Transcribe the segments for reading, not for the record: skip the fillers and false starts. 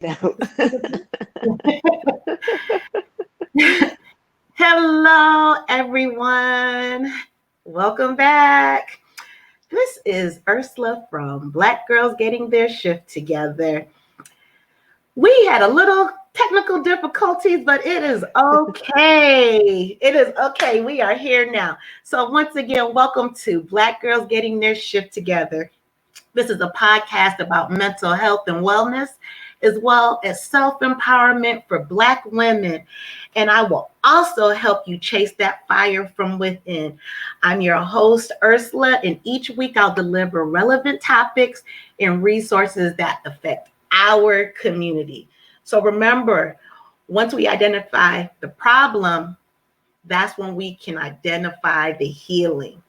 No. Hello, everyone. Welcome back. This is Ursula from Black Girls Getting Their Shift Together. We had a little technical difficulties, but it is okay. It is okay. We are here now. So once again, welcome to Black Girls Getting Their Shift Together. This is a podcast about mental health and wellness, as well as self-empowerment for Black women. And I will also help you chase that fire from within. I'm your host, Ursula, and each week I'll deliver relevant topics and resources that affect our community. So remember, once we identify the problem, that's when we can identify the healing.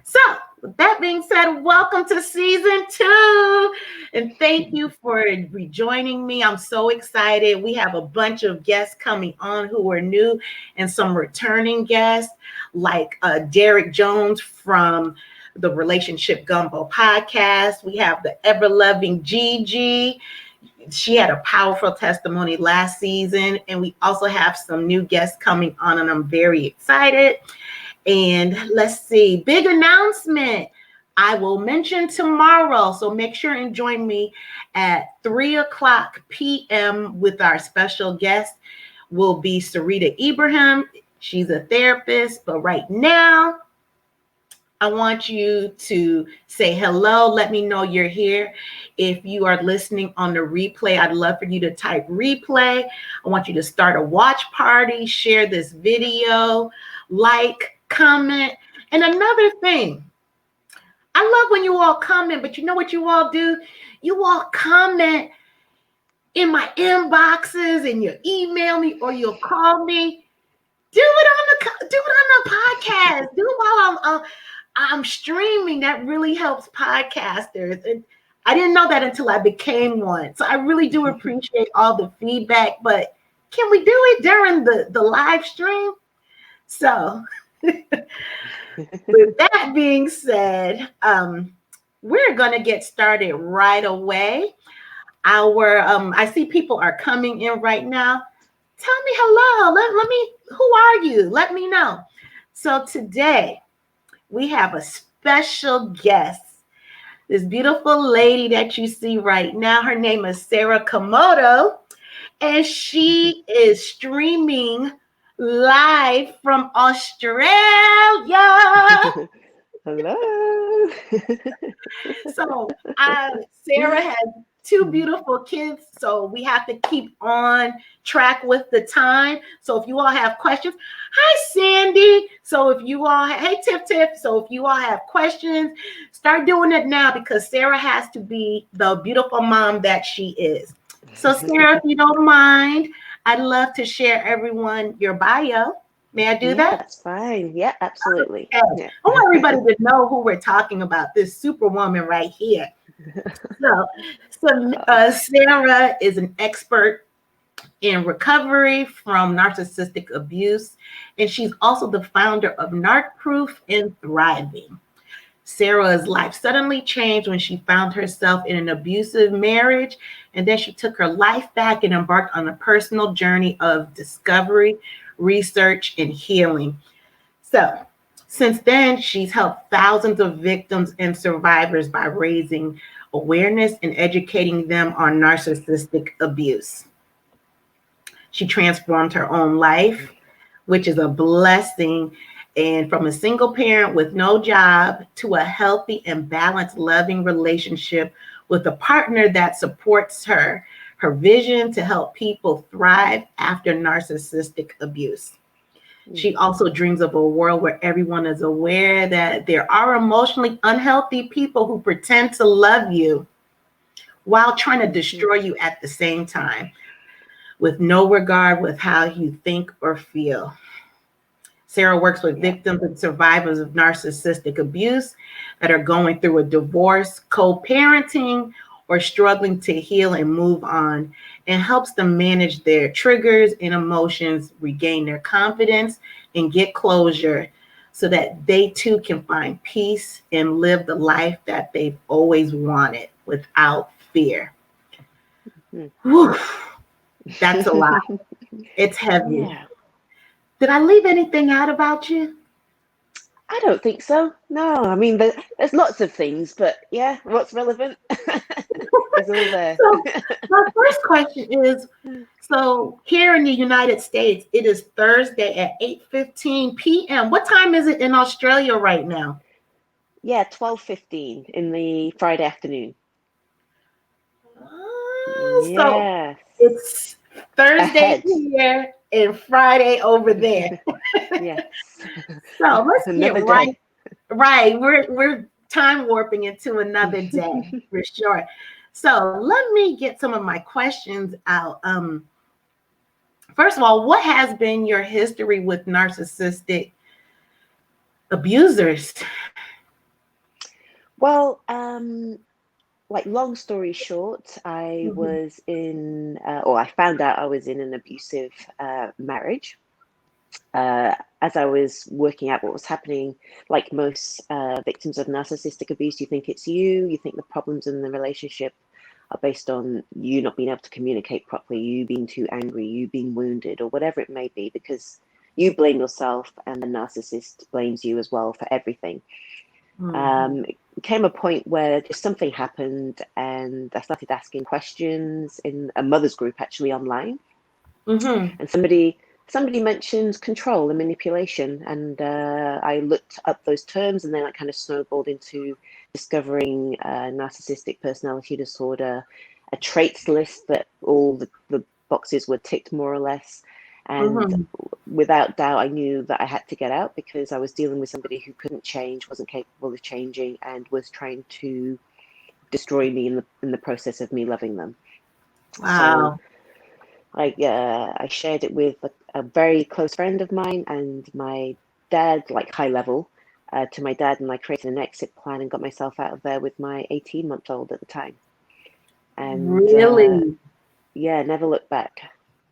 So, with that being said, welcome to season 2. And thank you for rejoining me. I'm so excited. We have a bunch of guests coming on who are new and some returning guests like Derek Jones from the Relationship Gumbo podcast. We have the ever-loving Gigi. She had a powerful testimony last season. And we also have some new guests coming on, and I'm very excited. And let's see, big announcement. I will mention tomorrow. So make sure and join me at 3:00 p.m. with our special guest will be Sarita Ibrahim. She's a therapist, but right now, I want you to say hello. Let me know you're here. If you are listening on the replay, I'd love for you to type replay. I want you to start a watch party, share this video, like, comment. And another thing, I love when you all comment, but you know what you all do? You all comment in my inboxes and you email me or you'll call me. Do it on the podcast. Do it while I'm streaming. That really helps podcasters. And I didn't know that until I became one. So I really do appreciate all the feedback, but can we do it during the live stream? So with that being said, we're going to get started right away. I see people are coming in right now. Tell me hello. Let me, who are you? Let me know. So today we have a special guest. This beautiful lady that you see right now, her name is Sarah Kamoto, and she is streaming live from Australia. Hello. So Sarah has 2 beautiful kids, so we have to keep on track with the time. So if you all have questions, hi Sandy. So if you all, hey Tiff. So if you all have questions, start doing it now because Sarah has to be the beautiful mom that she is. So Sarah, if you don't mind, I'd love to share everyone your bio. May I do that? That's fine. Yeah, absolutely. Okay. Yeah. I want everybody to know who we're talking about, this superwoman right here. So Sarah is an expert in recovery from narcissistic abuse, and she's also the founder of Narc Proof and Thriving. Sarah's life suddenly changed when she found herself in an abusive marriage, and then she took her life back and embarked on a personal journey of discovery, research, and healing. So, since then, she's helped thousands of victims and survivors by raising awareness and educating them on narcissistic abuse. She transformed her own life, which is a blessing. And from a single parent with no job to a healthy and balanced, loving relationship with a partner that supports her vision to help people thrive after narcissistic abuse. She also dreams of a world where everyone is aware that there are emotionally unhealthy people who pretend to love you while trying to destroy you at the same time, with no regard with how you think or feel. Sarah works with victims and survivors of narcissistic abuse that are going through a divorce, co-parenting, or struggling to heal and move on, and helps them manage their triggers and emotions, regain their confidence, and get closure so that they too can find peace and live the life that they've always wanted without fear. Mm. Whew, that's a lot. It's heavy. Yeah. Did I leave anything out about you? I don't think so. No, I mean, there's lots of things, but yeah, what's relevant is all there. So my first question is, so here in the United States, it is Thursday at 8:15 p.m. What time is it in Australia right now? Yeah, 12:15 in the Friday afternoon. So Yes. it's Thursday Ahead. here and Friday over there. Yes. So let's get Another day. right. We're time warping into another day for sure. So let me get some of my questions out. First of all, what has been your history with narcissistic abusers? Well, like long story short, I Mhm. was in, or I found out I was in an abusive marriage. As I was working out what was happening, like most victims of narcissistic abuse, you think it's you think the problems in the relationship are based on you not being able to communicate properly, you being too angry, you being wounded, or whatever it may be, because you blame yourself and the narcissist blames you as well for everything. Mhm. It came a point where just something happened, and I started asking questions in a mother's group actually online, Mhm. and somebody mentioned control and manipulation, and I looked up those terms, and then I kind of snowballed into discovering narcissistic personality disorder, a traits list that all the boxes were ticked more or less. And Mhm. without doubt, I knew that I had to get out because I was dealing with somebody who couldn't change, wasn't capable of changing, and was trying to destroy me in the process of me loving them. So Wow. I shared it with a very close friend of mine and my dad, like high level, to my dad, and I created an exit plan and got myself out of there with my 18-month-old at the time. And Really? yeah, never looked back.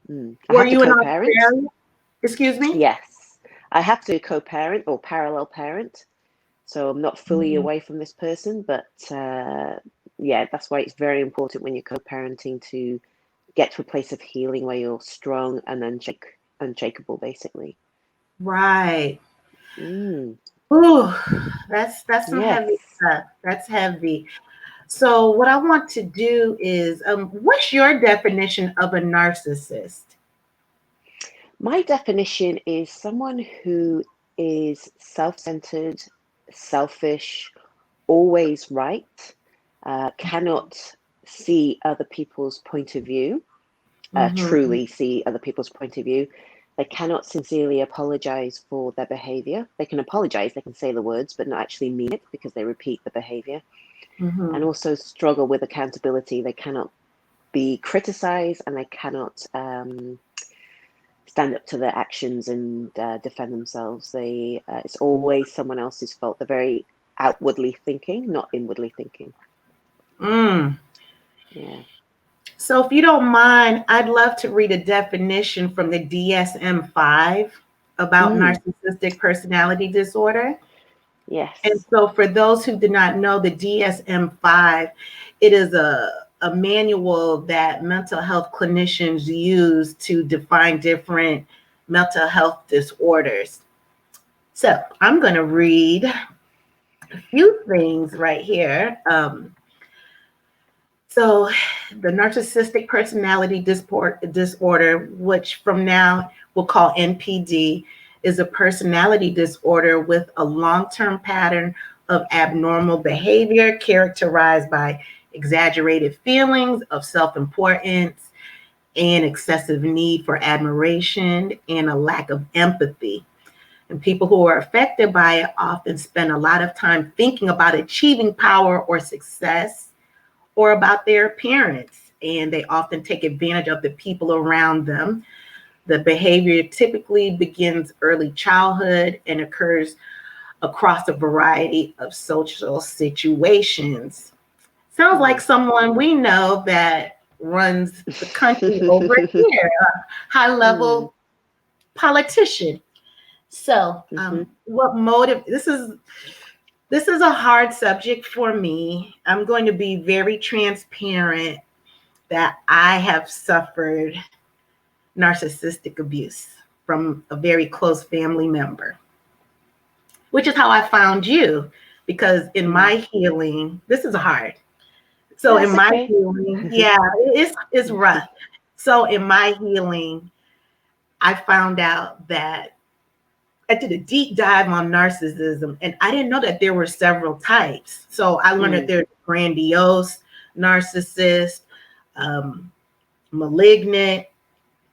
I Were had to you in co-parent. Australia? Excuse me? Yes, I have to co-parent or parallel parent. So I'm not fully Mhm. away from this person, but yeah, that's why it's very important when you're co-parenting to get to a place of healing where you're strong and unshakable, basically. Right. Mm, Ooh, that's some yes. heavy stuff. That's heavy. So what I want to do is, what's your definition of a narcissist? My definition is someone who is self-centered, selfish, always right, cannot see other people's point of view, Mm-hmm. truly see other people's point of view. They cannot sincerely apologize for their behavior. They can apologize, they can say the words, but not actually mean it because they repeat the behavior. And Mm-hmm. also struggle with accountability. They cannot be criticized, and they cannot stand up to their actions and defend themselves. It's always someone else's fault. They're very outwardly thinking, not inwardly thinking. Mm. Yeah. So if you don't mind, I'd love to read a definition from the DSM-5 about Mm, narcissistic personality disorder. And yes. so for those who do not know, the DSM-5, it is a manual that mental health clinicians use to define different mental health disorders. So I'm going to read a few things right here. So the narcissistic personality disorder, which from now we'll call NPD, is a personality disorder with a long-term pattern of abnormal behavior characterized by exaggerated feelings of self-importance and excessive need for admiration and a lack of empathy. And people who are affected by it often spend a lot of time thinking about achieving power or success or about their appearance, and they often take advantage of the people around them. The behavior typically begins early childhood and occurs across a variety of social situations. Sounds like Mm. someone we know that runs the country over here, a high Mm, level politician. So, mm-hmm. what motive? This is a hard subject for me. I'm going to be very transparent. that I have suffered narcissistic abuse from a very close family member, which is how I found you. Because in my healing, this is hard. So in That's my okay. healing, yeah, it's rough. So in my healing, I found out that I did a deep dive on narcissism, and I didn't know that there were several types. So I learned that there's grandiose narcissist, malignant,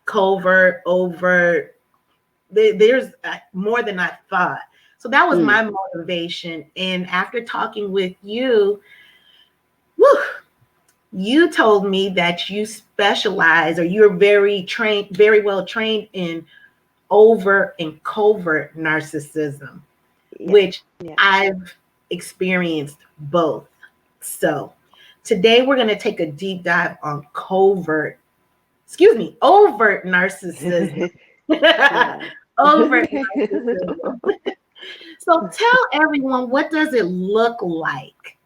covert, overt. There's more than I thought. So that was my motivation. And after talking with you, whew, you told me that you specialize, or you're very well trained in overt and covert narcissism, which I've experienced both. So today we're going to take a deep dive on overt narcissism. Overt narcissism. So tell everyone, what does it look like?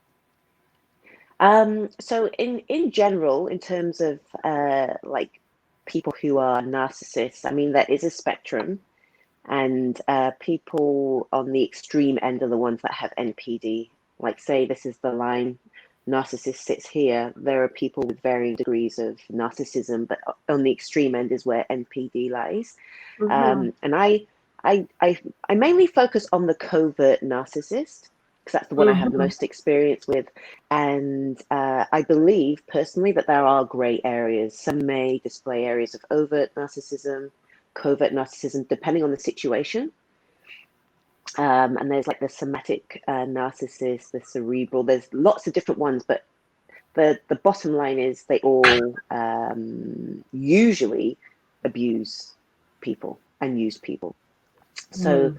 So in general, in terms of like people who are narcissists, I mean, there is a spectrum, and people on the extreme end are the ones that have NPD. Like, say this is the line, narcissist sits here. There are people with varying degrees of narcissism, but on the extreme end is where NPD lies. And I mainly focus on the covert narcissist, because that's the one I have the most experience with. And I believe personally that there are gray areas. Some may display areas of overt narcissism, covert narcissism, depending on the situation. And there's like the somatic narcissist, the cerebral, there's lots of different ones, but the bottom line is they all usually abuse people and use people. So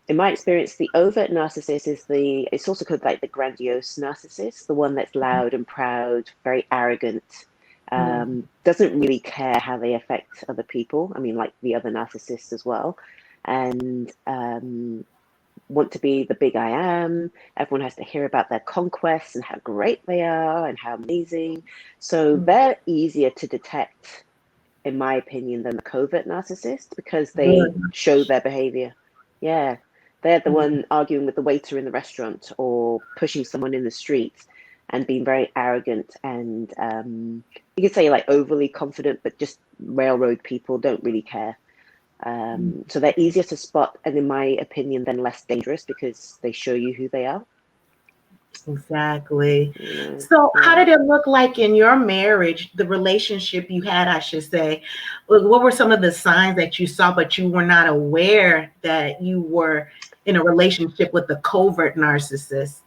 in my experience, the overt narcissist is it's also called like the grandiose narcissist, the one that's loud and proud, very arrogant, doesn't really care how they affect other people. I mean, like the other narcissists as well. And want to be the big I am. Everyone has to hear about their conquests and how great they are and how amazing. So they're easier to detect, in my opinion, than the covert narcissist, because they show their behavior. Yeah. They're the one arguing with the waiter in the restaurant or pushing someone in the street and being very arrogant and you could say like overly confident, but just railroad people, don't really care. So they're easier to spot, and in my opinion, then less dangerous because they show you who they are. Exactly. So how did it look like in your marriage, the relationship you had, I should say? What were some of the signs that you saw, but you were not aware that you were in a relationship with a covert narcissist?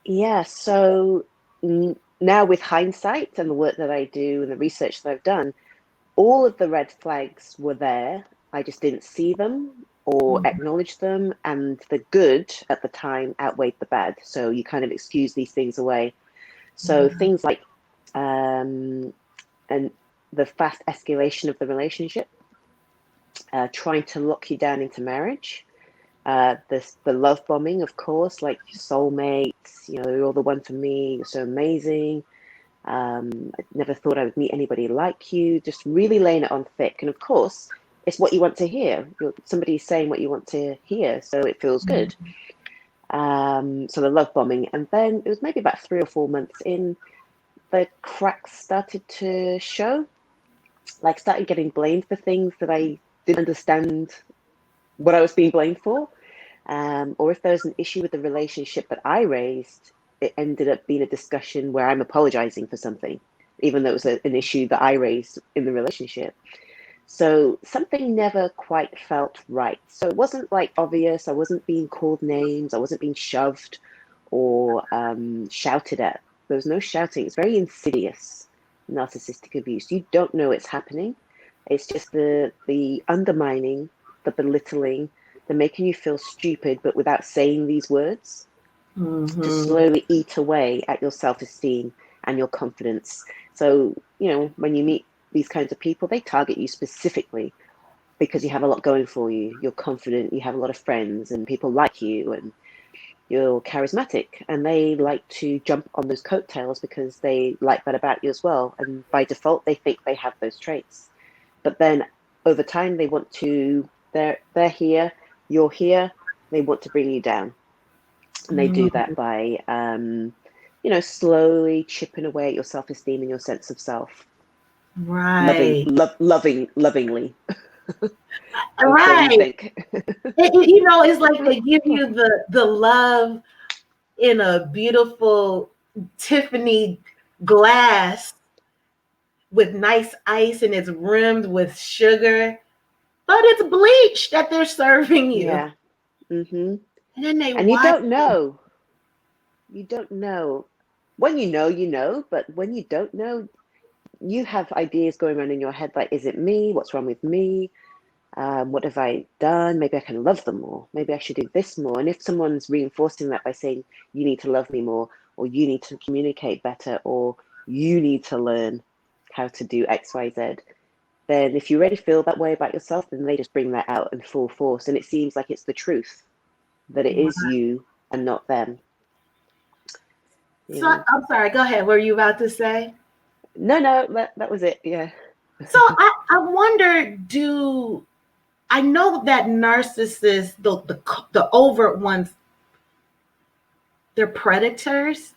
Yeah, so now with hindsight and the work that I do and the research that I've done, all of the red flags were there. I just didn't see them or acknowledge them, and the good at the time outweighed the bad. So you kind of excuse these things away. So things like and the fast escalation of the relationship, trying to lock you down into marriage, the love bombing, of course, like soulmates, you're the one for me, you're so amazing. I never thought I would meet anybody like you, just really laying it on thick. And of course, it's what you want to hear. Somebody's saying what you want to hear, so it feels good. So the love bombing. And then it was maybe about 3 or 4 months in, the cracks started to show. Like, started getting blamed for things that I didn't understand what I was being blamed for. Or if there was an issue with the relationship that I raised, it ended up being a discussion where I'm apologizing for something, even though it was an issue that I raised in the relationship. So something never quite felt right. So it wasn't like obvious. I wasn't being called names. I wasn't being shoved or shouted at. There was no shouting. It's very insidious, narcissistic abuse. You don't know it's happening. It's just the undermining, the belittling, the making you feel stupid, but without saying these words, to slowly eat away at your self-esteem and your confidence. So, when you meet these kinds of people, they target you specifically because you have a lot going for you. You're confident, you have a lot of friends, and people like you. And you're charismatic, and they like to jump on those coattails because they like that about you as well. And by default, they think they have those traits. But then over time, they want to, they're here, you're here, they want to bring you down. And they do that by, slowly chipping away at your self-esteem and your sense of self. Right. Lovingly. Right. It's like they give you the love in a beautiful Tiffany glass with nice ice, and it's rimmed with sugar, but it's bleach that they're serving you. Yeah. Mm-hmm. And then you don't know. You don't know. When you know, but when you don't know, you have ideas going around in your head like, is it me? What's wrong with me? What have I done? Maybe I can love them more. Maybe I should do this more. And if someone's reinforcing that by saying, you need to love me more, or you need to communicate better, or you need to learn how to do X, Y, Z, then if you already feel that way about yourself, then they just bring that out in full force. And it seems like it's the truth, that it is you and not them. So I'm sorry, go ahead. What were you about to say? No, that was it. Yeah. So I wonder, I know that narcissists, the overt ones, they're predators.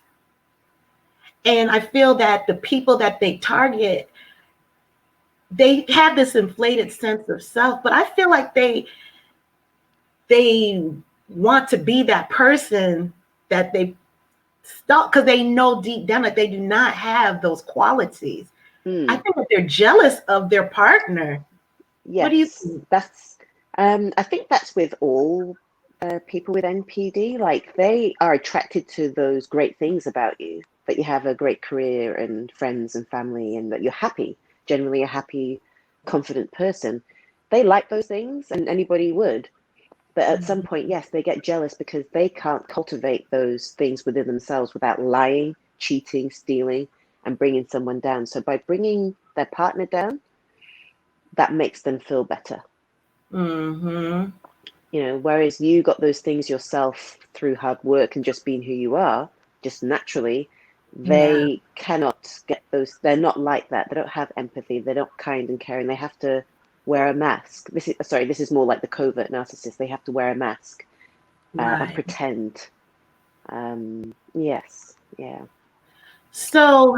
And I feel that the people that they target, they have this inflated sense of self, but I feel like they want to be that person that they stalk, because they know deep down that they do not have those qualities. I think that they're jealous of their partner. Yes, what do you think? I think that's with all people with NPD. Like, they are attracted to those great things about you, that you have a great career and friends and family, and that you're happy, generally a happy, confident person. They like those things, and anybody would. But at some point, yes, they get jealous because they can't cultivate those things within themselves without lying, cheating, stealing, and bringing someone down. So by bringing their partner down, that makes them feel better. Mm-hmm. Whereas you got those things yourself through hard work and just being who you are, just naturally, they cannot get those. They're not like that. They don't have empathy. They're not kind and caring. They have to wear a mask. This is more like the covert narcissist. They have to wear a mask and pretend. Yes. Yeah. So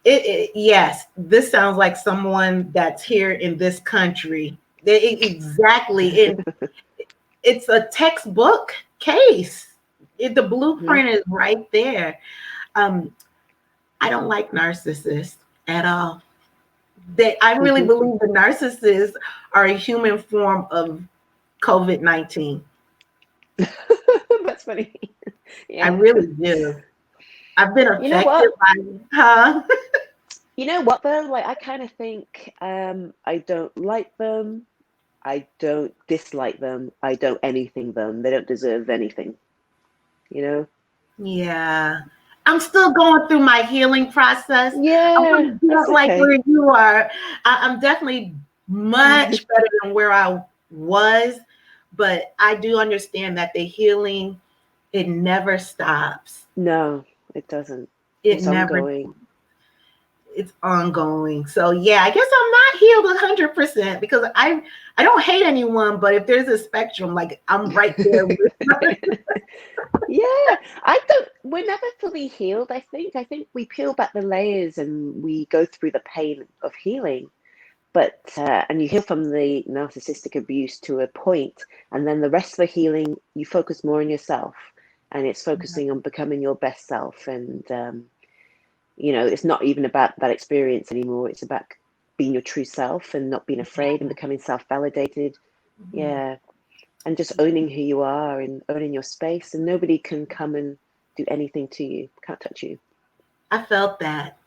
yes, this sounds like someone that's here in this country. Exactly. It's a textbook case. The blueprint is right there. I don't like narcissists at all. I really believe the narcissists are a human form of COVID-19. That's funny. Yeah. I really do. I've been affected by it. Huh? You know what, though? Like, I kind of think I don't like them. I don't dislike them. I don't anything them. They don't deserve anything. Yeah. I'm still going through my healing process. Yeah. Just like where you are. I'm definitely much better than where I was. But I do understand that the healing, it never stops. No, it doesn't. It's ongoing. It's ongoing. So yeah, I guess I'm not healed 100% because I don't hate anyone, but if there's a spectrum, like, I'm right there with Yeah, we're never fully healed, I think. I think we peel back the layers and we go through the pain of healing. But and you heal from the narcissistic abuse to a point, and then the rest of the healing, you focus more on yourself, and it's focusing on becoming your best self. And it's not even about that experience anymore. It's about being your true self and not being afraid and becoming self-validated. Yeah. And just owning who you are and owning your space, and nobody can come and do anything to you. Can't touch you. I felt that.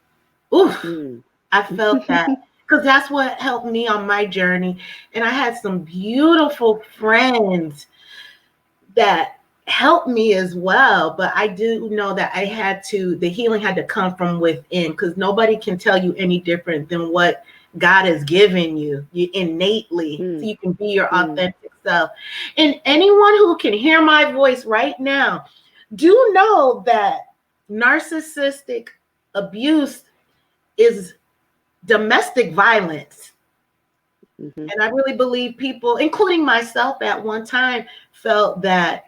Oof. I felt that. Because that's what helped me on my journey. And I had some beautiful friends that helped me as well. But I do know that the healing had to come from within, because nobody can tell you any different than what God has given you innately. So you can be your authentic stuff. And anyone who can hear my voice right now, do know that narcissistic abuse is domestic violence. Mm-hmm. And I really believe people, including myself at one time, felt that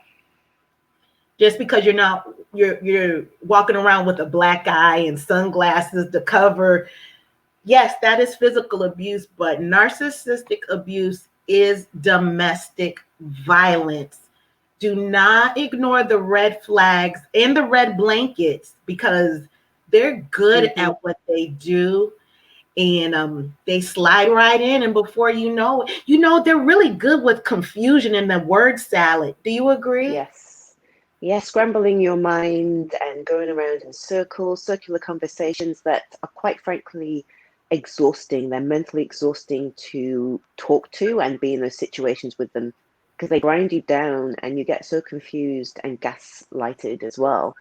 just because you're walking around with a black eye and sunglasses to cover, yes, that is physical abuse, but narcissistic abuse is domestic violence. Do not ignore the red flags and the red blankets, because they're good Mm-hmm. at what they do. And they slide right in, and before you know it, they're really good with confusion and the word salad. Do you agree? Yes. Yeah, scrambling your mind and going around in circles, circular conversations that are quite frankly exhausting. They're mentally exhausting to talk to and be in those situations with them, because they grind you down and you get so confused and gaslighted as well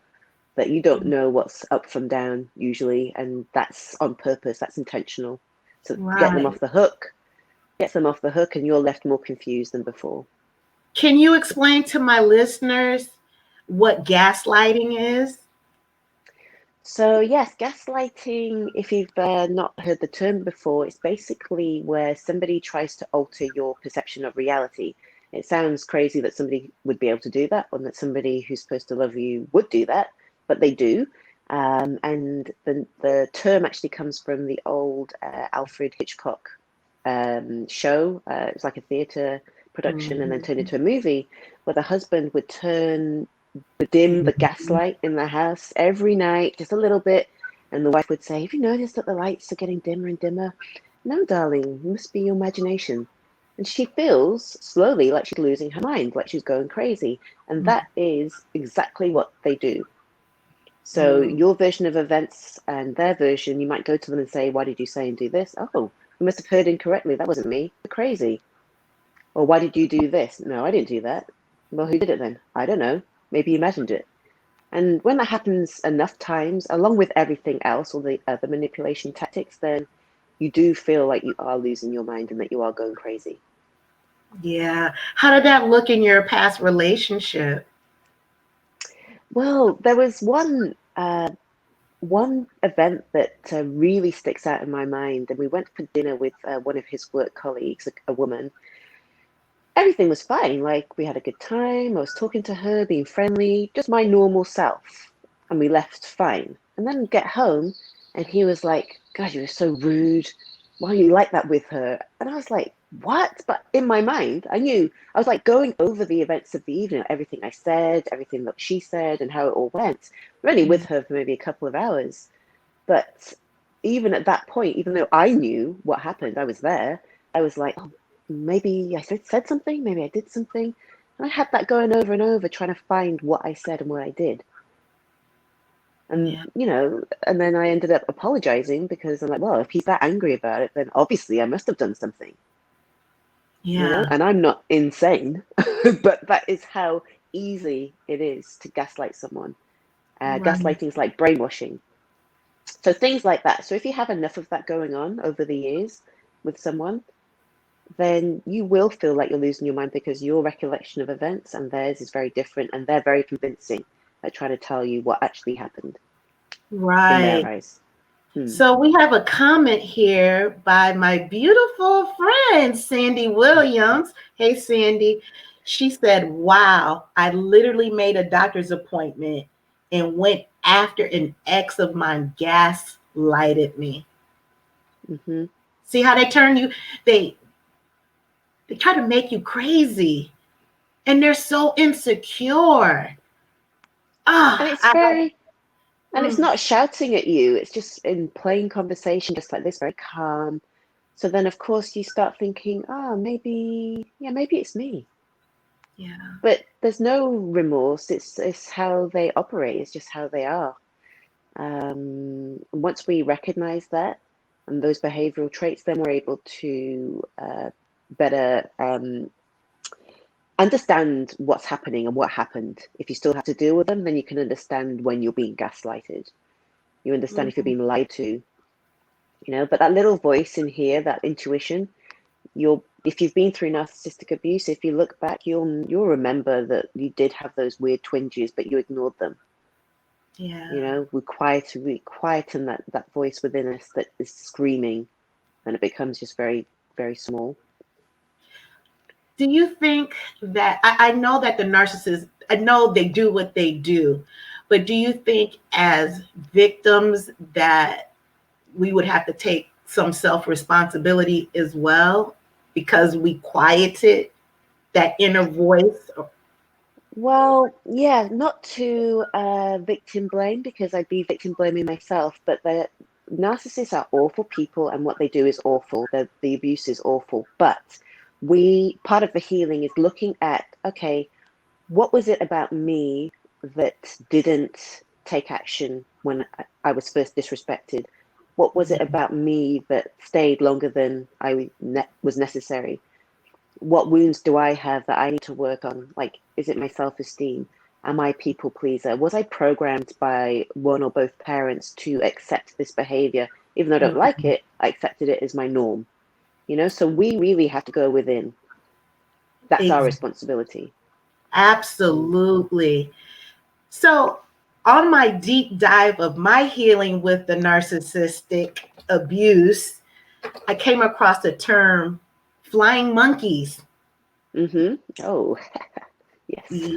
that you don't know what's up from down usually, and that's on purpose, that's intentional. So to get them Right. off the hook, gets them off the hook, and you're left more confused than before. Can you explain to my listeners what gaslighting is? So yes, gaslighting, if you've not heard the term before, it's basically where somebody tries to alter your perception of reality. It sounds crazy that somebody would be able to do that, or that somebody who's supposed to love you would do that, but they do. And the term actually comes from the old Alfred Hitchcock show. It was like a theatre production and then turned into a movie, where the husband would dim the gaslight in the house every night, just a little bit. And the wife would say, "Have you noticed that the lights are getting dimmer and dimmer?" "No, darling, it must be your imagination." And she feels slowly like she's losing her mind, like she's going crazy. And that is exactly what they do. So your version of events and their version, you might go to them and say, "Why did you say and do this?" "Oh, you must have heard incorrectly. That wasn't me. You're crazy." "Or why did you do this?" "No, I didn't do that." "Well, who did it then?" "I don't know. Maybe you imagined it." And when that happens enough times, along with everything else, all the other manipulation tactics, then you do feel like you are losing your mind and that you are going crazy. Yeah. How did that look in your past relationship? Well, there was one event that really sticks out in my mind, and we went for dinner with one of his work colleagues, a woman. Everything was fine. Like, we had a good time. I was talking to her, being friendly, just my normal self. And we left fine. And then we get home, and he was like, "God, you were so rude. Why are you like that with her?" And I was like, "What?" But in my mind, I knew. I was like going over the events of the evening, everything I said, everything that she said, and how it all went. We're only with her for maybe a couple of hours. But even at that point, even though I knew what happened, I was there, I was like, "Oh, maybe I said something, maybe I did something." And I had that going over and over, trying to find what I said and what I did. And, Yeah. and then I ended up apologizing, because I'm like, well, if he's that angry about it, then obviously I must have done something, Yeah. and I'm not insane. But that is how easy it is to gaslight someone. Right. Gaslighting is like brainwashing. So things like that. So if you have enough of that going on over the years with someone, then you will feel like you're losing your mind, because your recollection of events and theirs is very different, and they're very convincing at trying to tell you what actually happened in their Right. eyes. Hmm. So we have a comment here by my beautiful friend, Sandy Williams. Hey, Sandy. She said, "Wow, I literally made a doctor's appointment and went after an ex of mine gaslighted me." Mm-hmm. See how they turn you? They try to make you crazy, and they're so insecure. And Ah, it's very, and it's mm, not shouting at you. It's just in plain conversation, just like this, very calm. So then, of course, you start thinking, "Oh, maybe it's me." yeah, But there's no remorse. It's how they operate. It's just how they are. Once we recognize that and those behavioral traits, then we're able to better understand what's happening and what happened. If you still have to deal with them, then you can understand when you're being gaslighted. You understand if you're being lied to, But that little voice in here, that intuition, if you've been through narcissistic abuse, if you look back, you'll remember that you did have those weird twinges, but you ignored them. Yeah. We quieten that voice within us that is screaming, and it becomes just very, very small. Do you think that I know that the narcissists, I know they do what they do, but do you think as victims that we would have to take some self-responsibility as well because we quieted that inner voice? Well, yeah, not to victim blame, because I'd be victim blaming myself, but the narcissists are awful people, and what they do is awful. The abuse is awful. But part of the healing is looking at, okay, what was it about me that didn't take action when I was first disrespected? What was it about me that stayed longer than was necessary? What wounds do I have that I need to work on? Like, is it my self-esteem? Am I a people pleaser? Was I programmed by one or both parents to accept this behavior? Even though I don't like it, I accepted it as my norm. So we really have to go within. That's our responsibility. Absolutely. So on my deep dive of my healing with the narcissistic abuse, I came across the term flying monkeys. Mm-hmm. Oh, yes. Yeah.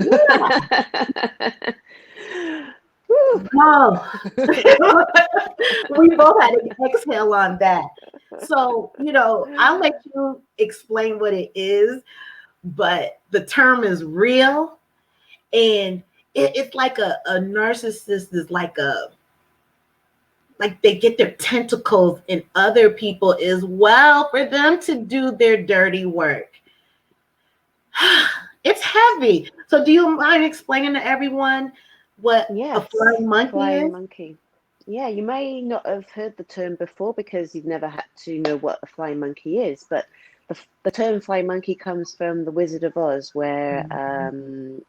Oh. We both had an exhale on that. So, I'll let you explain what it is, but the term is real. And it's like a narcissist is like they get their tentacles in other people as well for them to do their dirty work. It's heavy. So do you mind explaining to everyone what a flying monkey is? Monkey. Yeah, you may not have heard the term before because you've never had to know what a flying monkey is, but the term flying monkey comes from the Wizard of Oz, where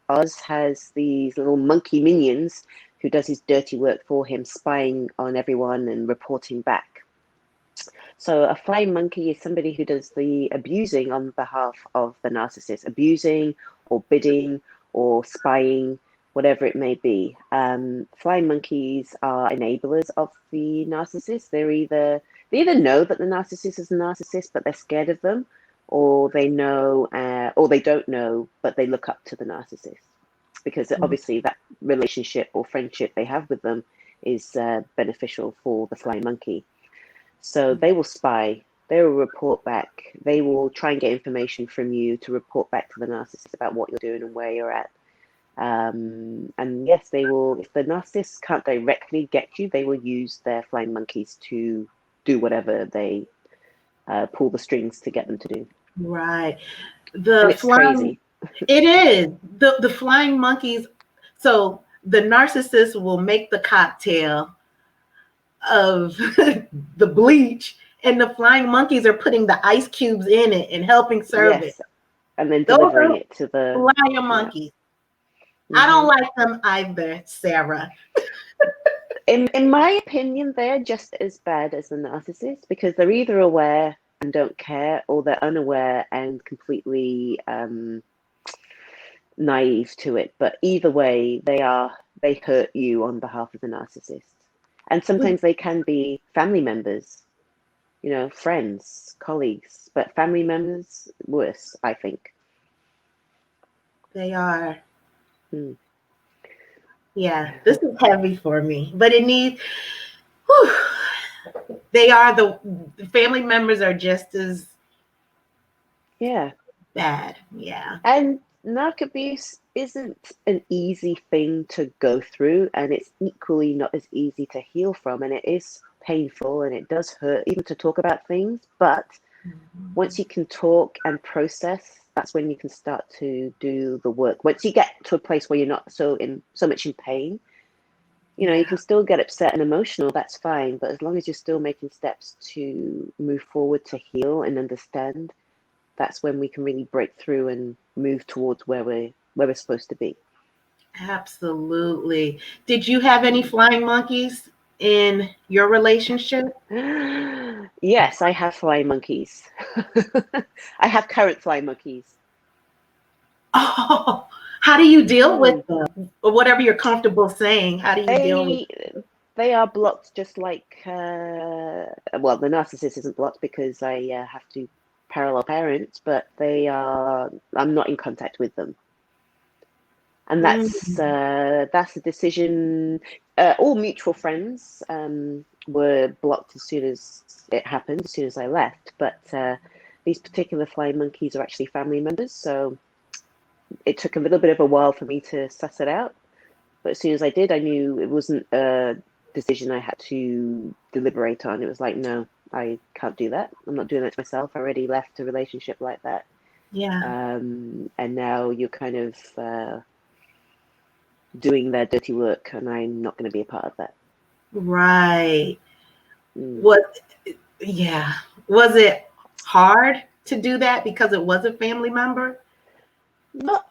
Oz has these little monkey minions who does his dirty work for him, spying on everyone and reporting back. So a flying monkey is somebody who does the abusing on behalf of the narcissist, abusing or bidding or spying, whatever it may be. Flying monkeys are enablers of the narcissist. They either know that the narcissist is a narcissist, but they're scared of them, or they know, or they don't know, but they look up to the narcissist, because obviously that relationship or friendship they have with them is beneficial for the flying monkey. So they will spy, they will report back, they will try and get information from you to report back to the narcissist about what you're doing and where you're at. And yes, they will, if the narcissist can't directly get you, they will use their flying monkeys to do whatever they pull the strings to get them to do. Right. And it's crazy. It is. The flying monkeys. So the narcissist will make the cocktail of the bleach, and the flying monkeys are putting the ice cubes in it and helping serve it. And then delivering it to the flying monkeys. I don't like them either, Sarah. In my opinion, they're just as bad as the narcissist, because they're either aware and don't care, or they're unaware and completely naive to it. But either way, they hurt you on behalf of the narcissist. And sometimes they can be family members, friends, colleagues, but family members, worse, I think. They are. Yeah, this is heavy for me, but it needs, they are the family members are just as bad. Yeah. And narc abuse isn't an easy thing to go through, and it's equally not as easy to heal from, and it is painful and it does hurt even to talk about things. But once you can talk and process, that's when you can start to do the work. Once you get to a place where you're not so much in pain, you can still get upset and emotional, that's fine, but as long as you're still making steps to move forward to heal and understand, that's when we can really break through and move towards where we're supposed to be. Absolutely. Did you have any flying monkeys in your relationship? Yes, I have flying monkeys. I have current flying monkeys. Oh, how do you deal with them? Or whatever you're comfortable saying, how do you deal with They are blocked just like well, the narcissist isn't blocked because I have to parallel parent, but I'm not in contact with them. And that's Mm. a decision. All mutual friends were blocked as soon as it happened, as soon as I left. But these particular flying monkeys are actually family members, so it took a little bit of a while for me to suss it out. But as soon as I did, I knew it wasn't a decision I had to deliberate on. It was like, no, I can't do that. I'm not doing that to myself. I already left a relationship like that. Yeah. And now you're kind of doing their dirty work, and I'm not going to be a part of that. Right. Mm. Yeah. Was it hard to do that because it was a family member? Not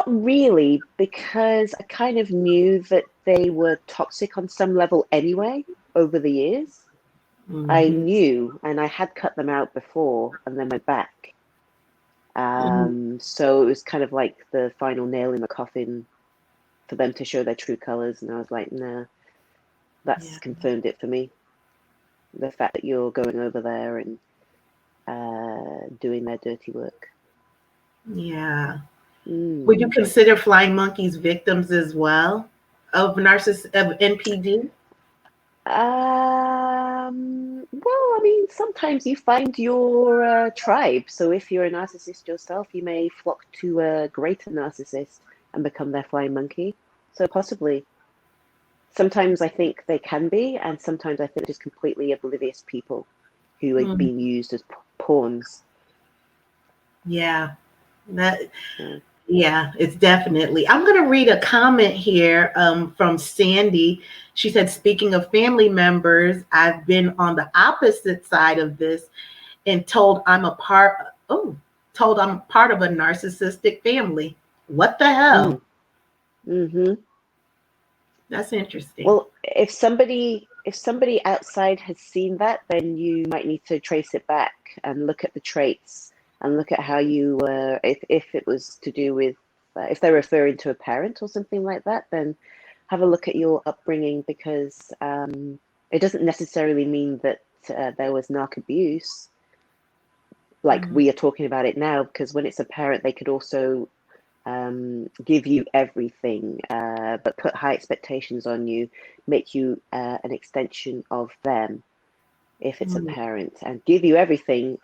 really, because I kind of knew that they were toxic on some level anyway over the years. I Mm-hmm. knew, and I had cut them out before and then went back. Mm-hmm. So it was kind of like the final nail in the coffin for them to show their true colors. And I was like, nah, that's Yeah. confirmed it for me. The fact that you're going over there and doing their dirty work. Yeah. Would you Mm. consider flying monkeys victims as well of NPD? Well, I mean, sometimes you find your tribe. So if you're a narcissist yourself, you may flock to a greater narcissist and become their flying monkey. So possibly. Sometimes I think they can be, and sometimes I think just completely oblivious people who are Mm. being used as pawns. Yeah. That. Yeah. Yeah, it's definitely. I'm going to read a comment here from Sandy. She said, speaking of family members, I've been on the opposite side of this and told I'm part of a narcissistic family. What the hell? Mm. Mm-hmm. That's interesting. Well, if somebody outside has seen that, then you might need to trace it back and look at the traits and look at how you if it was to do with if they're referring to a parent or something like that, then have a look at your upbringing, because it doesn't necessarily mean that there was narc abuse like Mm. we are talking about it now, because when it's a parent, they could also give you everything, but put high expectations on you, make you an extension of them if it's a Mm. parent, and give you everything.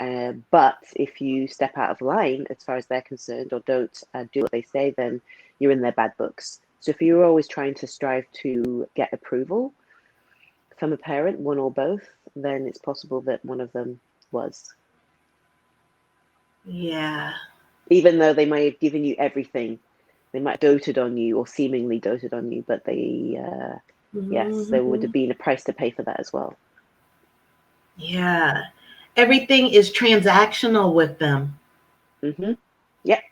But if you step out of line as far as they're concerned, or don't do what they say, then you're in their bad books. So if you're always trying to strive to get approval from a parent, one or both, then it's possible that one of them was. Yeah. Even though they may have given you everything, they might have doted on you or seemingly doted on you, but yes, there would Mhm. have been a price to pay for that as well. Yeah. Everything is transactional with them. Mm-hmm. Yep.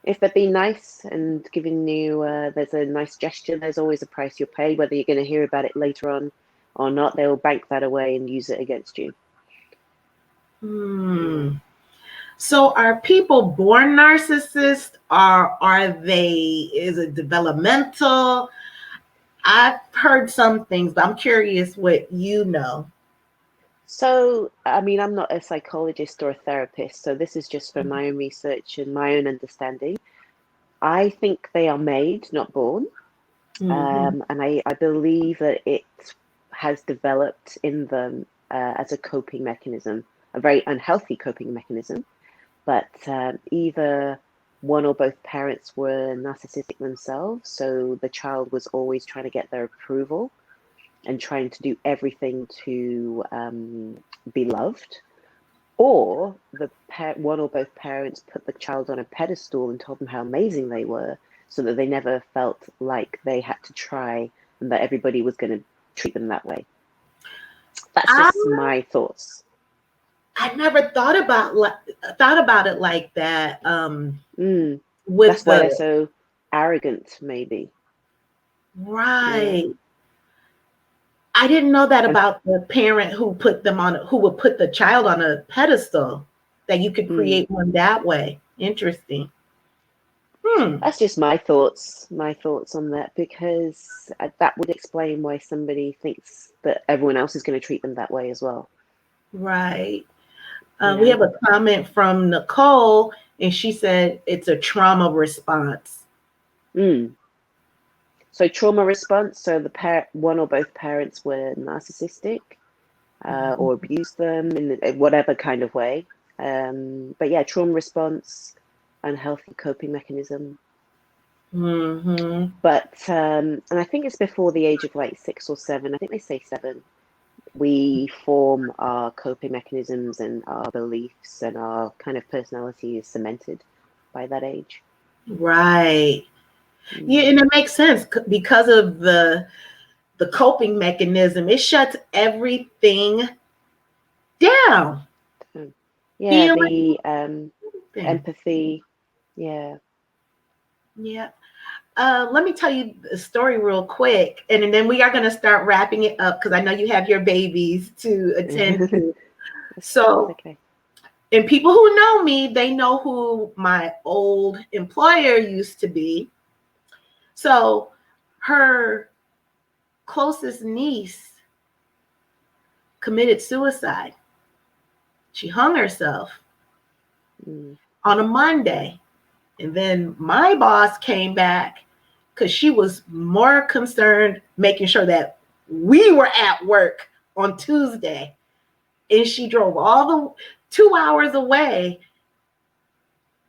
If they're being nice and giving you, there's a nice gesture, there's always a price you'll pay, whether you're going to hear about it later on or not. They'll bank that away and use it against you. Hmm. So are people born narcissists, or is it developmental? I've heard some things, but I'm curious what you know. So, I mean, I'm not a psychologist or a therapist, so this is just from my own research and my own understanding. I think they are made, not born. Mm-hmm. And I believe that it has developed in them as a coping mechanism, a very unhealthy coping mechanism. But either one or both parents were narcissistic themselves, so the child was always trying to get their approval and trying to do everything to be loved. Or one or both parents put the child on a pedestal and told them how amazing they were, so that they never felt like they had to try and that everybody was going to treat them that way. That's I just my thoughts. I never thought about it like that. With That's why they're the so arrogant, maybe. Yeah. right. I didn't know that about the parent who would put the child on a pedestal, that you could create one that way. Interesting. That's just my thoughts on that, because that would explain why somebody thinks that everyone else is going to treat them that way as well. Right. We have a comment from Nicole, and she said it's a trauma response. So trauma response, so the one or both parents were narcissistic or abused them in whatever kind of way. But yeah, trauma response, unhealthy coping mechanism. But and I think it's before the age of like 6 or 7. I think they say 7. We form our coping mechanisms and our beliefs, and our kind of personality is cemented by that age. Right. Yeah, and it makes sense because of the coping mechanism. It shuts everything down. Yeah, the empathy. Yeah. Let me tell you a story real quick, and then we are going to start wrapping it up, because I know you have your babies to attend to. So, okay. And people who know me, they know who my old employer used to be. So her closest niece committed suicide. She hung herself on a Monday. And then my boss came back because she was more concerned making sure that we were at work on Tuesday. And she drove all the 2 hours away.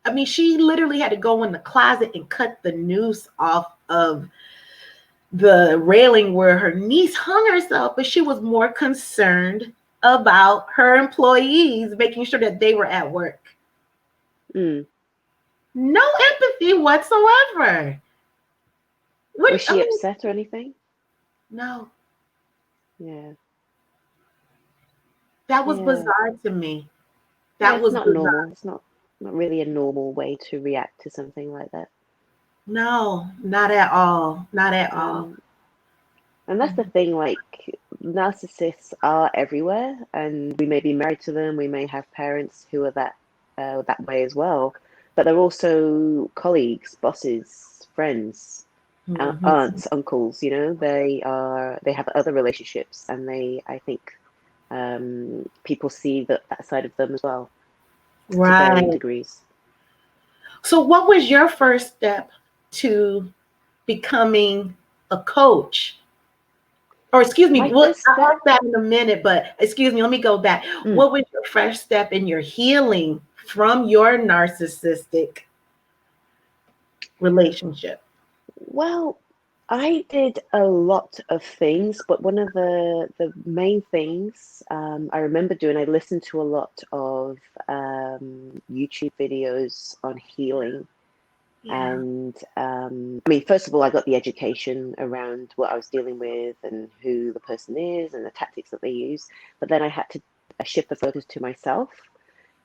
I mean, she literally had to go in the closet and cut the noose off of the railing where her niece hung herself, but she was more concerned about her employees, making sure that they were at work. No empathy whatsoever. Was she upset or anything? No. Yeah. That was bizarre to me. That was not bizarre. Normal. It's not really a normal way to react to something like that. No, not at all. Not at all. And that's the thing, like, narcissists are everywhere, and we may be married to them, we may have parents who are that way as well, but they're also colleagues, bosses, friends, aunts, uncles, you know, they have other relationships, and I think people see that side of them as well, to varying degrees. So what was your first step to becoming a coach? Or excuse me, I'll ask that in a minute, but excuse me, let me go back. What was your first step in your healing from your narcissistic relationship? Well, I did a lot of things, but one of the main things I remember doing, I listened to a lot of YouTube videos on healing. And I mean, first of all, I got the education around what I was dealing with and who the person is and the tactics that they use. But then I had to shift the focus to myself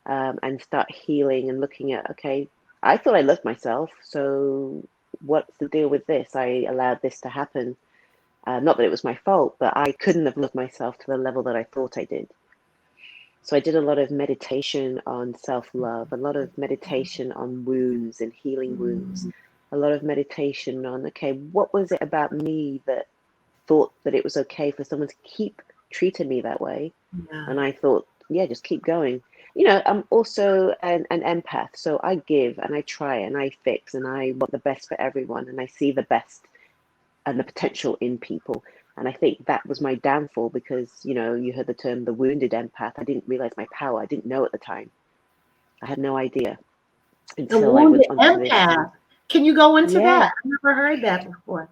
and start healing and looking at, okay, I thought I loved myself, so what's the deal with this? I allowed this to happen. Not that it was my fault, but I couldn't have loved myself to the level that I thought I did. So I did a lot of meditation on self-love, a lot of meditation on wounds and healing wounds, a lot of meditation on, okay, what was it about me that thought that it was okay for someone to keep treating me that way? And I thought, yeah, just keep going. You know, I'm also an empath, so I give and I try and I fix and I want the best for everyone, and I see the best and the potential in people. And I think that was my downfall, because, you know, you heard the term the wounded empath. I didn't realize my power. I didn't know at the time. I had no idea until I went onto this. Can you go into that? I've never heard that before.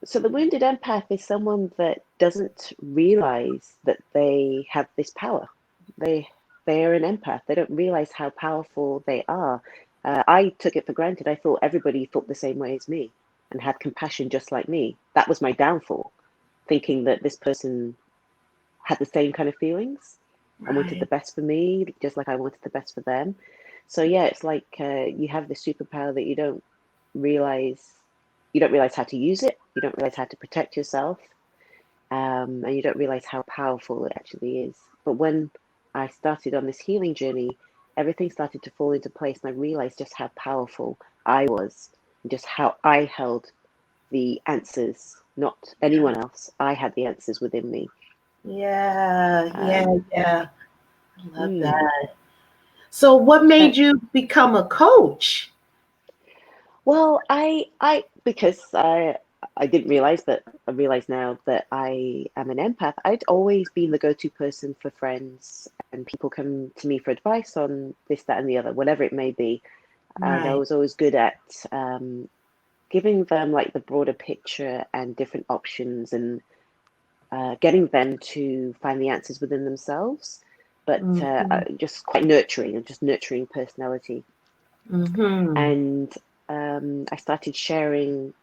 So the wounded empath is someone that doesn't realize that they have this power. They are an empath. They don't realize how powerful they are. I took it for granted. I thought everybody thought the same way as me and had compassion just like me. That was my downfall, thinking that this person had the same kind of feelings and wanted the best for me, just like I wanted the best for them. So yeah, it's like you have this superpower that you don't realize how to use it. You don't realize how to protect yourself. and you don't realize how powerful it actually is. But when I started on this healing journey, everything started to fall into place, and I realized just how powerful I was, and just how I held the answers, not anyone else. I had the answers within me. Yeah. I love Mm, that. So what uh, made you become a coach? well, because I didn't realize, but I realize now that I am an empath. I'd always been the go-to person for friends, and people come to me for advice on this, that, and the other, whatever it may be. And I Right. was always good at giving them like the broader picture and different options, and getting them to find the answers within themselves. But Mm-hmm. just quite nurturing, and just nurturing personality. Mm-hmm. And I started sharing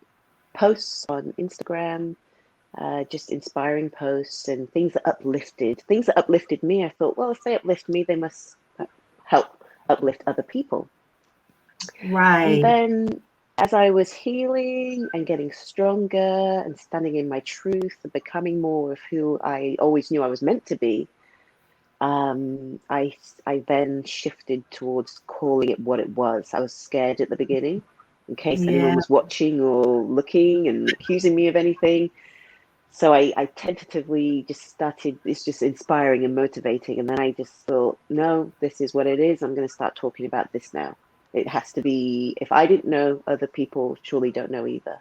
posts on Instagram, just inspiring posts and things that uplifted me. I thought, well, if they uplift me, they must help uplift other people. And Right. then as I was healing and getting stronger and standing in my truth and becoming more of who I always knew I was meant to be, I then shifted towards calling it what it was. I was scared at the beginning, in case anyone Yeah. was watching or looking and accusing me of anything. So I tentatively just started, it's just inspiring and motivating. And then I just thought, no, this is what it is. I'm going to start talking about this now. It has to be, if I didn't know, other people surely don't know either.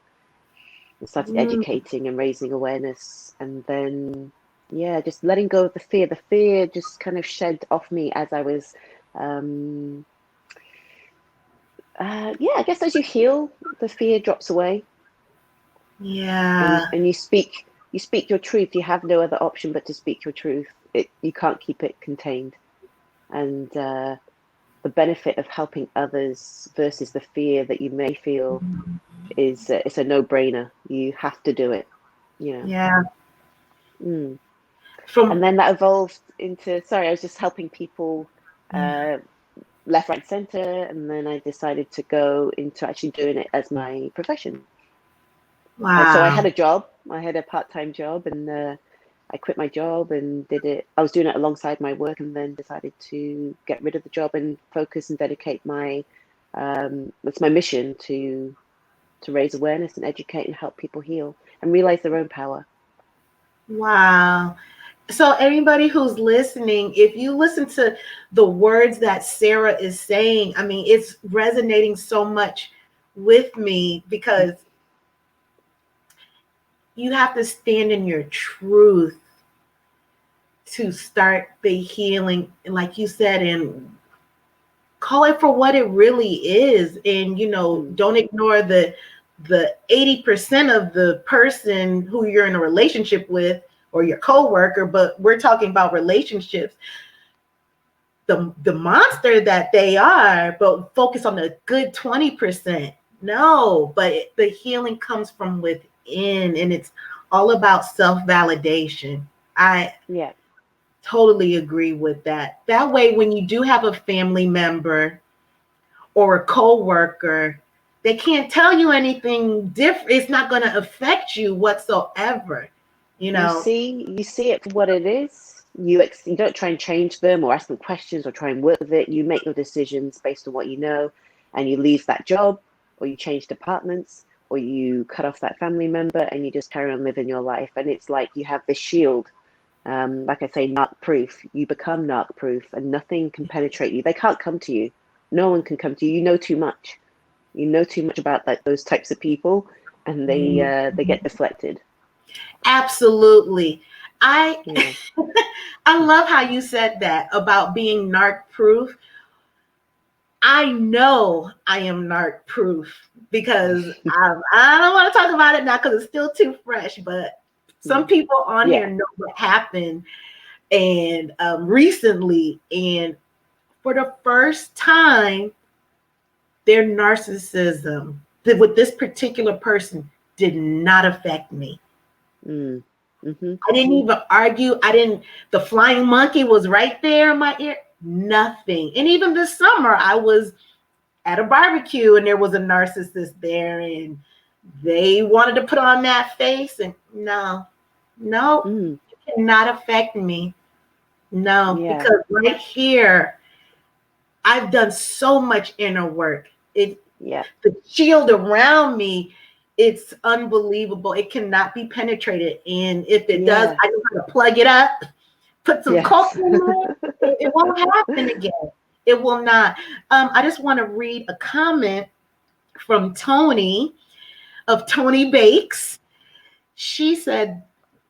And started Mm, educating and raising awareness. And then, yeah, just letting go of the fear. The fear just kind of shed off me as I was, um, yeah, I guess as you heal, the fear drops away, yeah. and you speak your truth. You have no other option but to speak your truth. You can't keep it contained. And the benefit of helping others versus the fear that you may feel is it's a no-brainer. You have to do it, you know. Yeah. Mm. And From then that evolved into, sorry, I was just helping people uh, left, right, center, and then I decided to go into actually doing it as my profession. So I had wow. a job, I had a part-time job, and I quit my job and did it. I was doing it alongside my work, and then decided to get rid of the job and focus and dedicate it's my mission to raise awareness and educate and help people heal and realize their own power. Wow. So anybody who's listening, if you listen to the words that Sarah is saying, I mean, it's resonating so much with me because you have to stand in your truth to start the healing, like you said, and call it for what it really is. And Mm, don't ignore the 80% of the person who you're in a relationship with or your coworker, but we're talking about relationships, the monster that they are, but focus on the good 20%. No, but the healing comes from within, and it's all about self-validation. I yeah. totally agree with that. That way, when you do have a family member or a coworker, they can't tell you anything different. It's not going to affect you whatsoever. You know, You see it for what it is. You don't try and change them or ask them questions or try and work with it. You make your decisions based on what you know, and you leave that job, or you change departments, or you cut off that family member, and you just carry on living your life. And it's like you have this shield, like I say, narc proof. You become narc proof, and nothing can penetrate you. They can't come to you. No one can come to you. You know too much. You know too much about those types of people, and they get deflected. absolutely. I Yeah. I love how you said that about being narc proof. I know I am narc proof because I don't want to talk about it now because it's still too fresh. But some people on here Yeah. know what happened and recently, and for the first time, their narcissism with this particular person did not affect me. Mm. Mm-hmm. I didn't even argue. I didn't, the flying monkey was right there in my ear. Nothing. And even this summer, I was at a barbecue and there was a narcissist there and they wanted to put on that face. And no, No, Mm, it cannot affect me. No, yeah, because right here, I've done so much inner work. yeah, The shield around me, it's unbelievable. It cannot be penetrated. And if it does, yeah, I know how to plug it up, put some coke yes. in there. It won't happen again. It will not. I just want to read a comment from Tony of Tony Bakes. She said,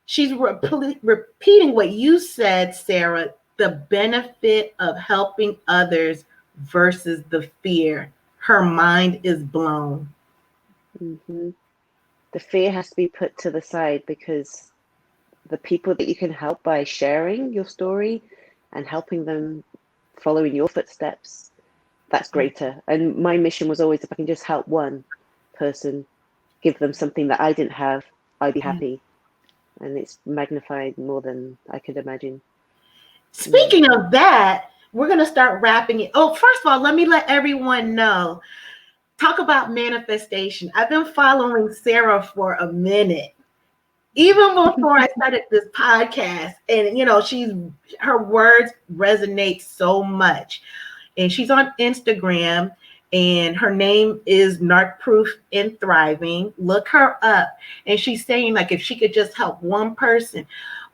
she's repeating what you said, Sarah, the benefit of helping others versus the fear. Her mind is blown. Hmm. The fear has to be put to the side because the people that you can help by sharing your story and helping them follow in your footsteps, that's greater. And my mission was always if I can just help one person, give them something that I didn't have, I'd be happy. And it's magnified more than I could imagine. Mm. Speaking of that, we're going to start wrapping it. Oh, first of all, let me let everyone know. Talk about manifestation. I've been following Sarah for a minute, even before I started this podcast. And, her words resonate so much. And she's on Instagram, and her name is Narc Proof and Thriving. Look her up. And she's saying, like, if she could just help one person.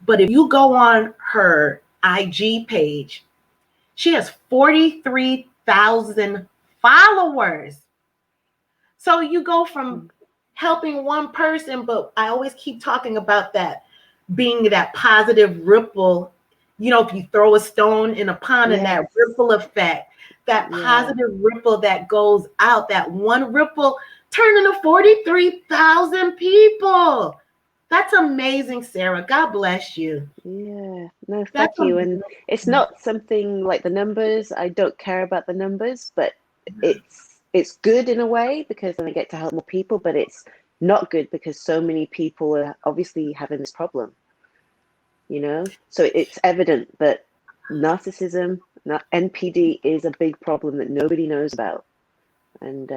But if you go on her IG page, she has 43,000 followers. So you go from helping one person, but I always keep talking about that being that positive ripple. If you throw a stone in a pond and that Yes. ripple effect, that Yeah. positive ripple that goes out, that one ripple turned into 43,000 people. That's amazing, Sarah. God bless you. Yeah. No, That's thank you. And amazing. it's not something like the numbers. I don't care about the numbers, but it's good in a way because then I get to help more people, but it's not good because so many people are obviously having this problem, So it's evident that narcissism, NPD is a big problem that nobody knows about. And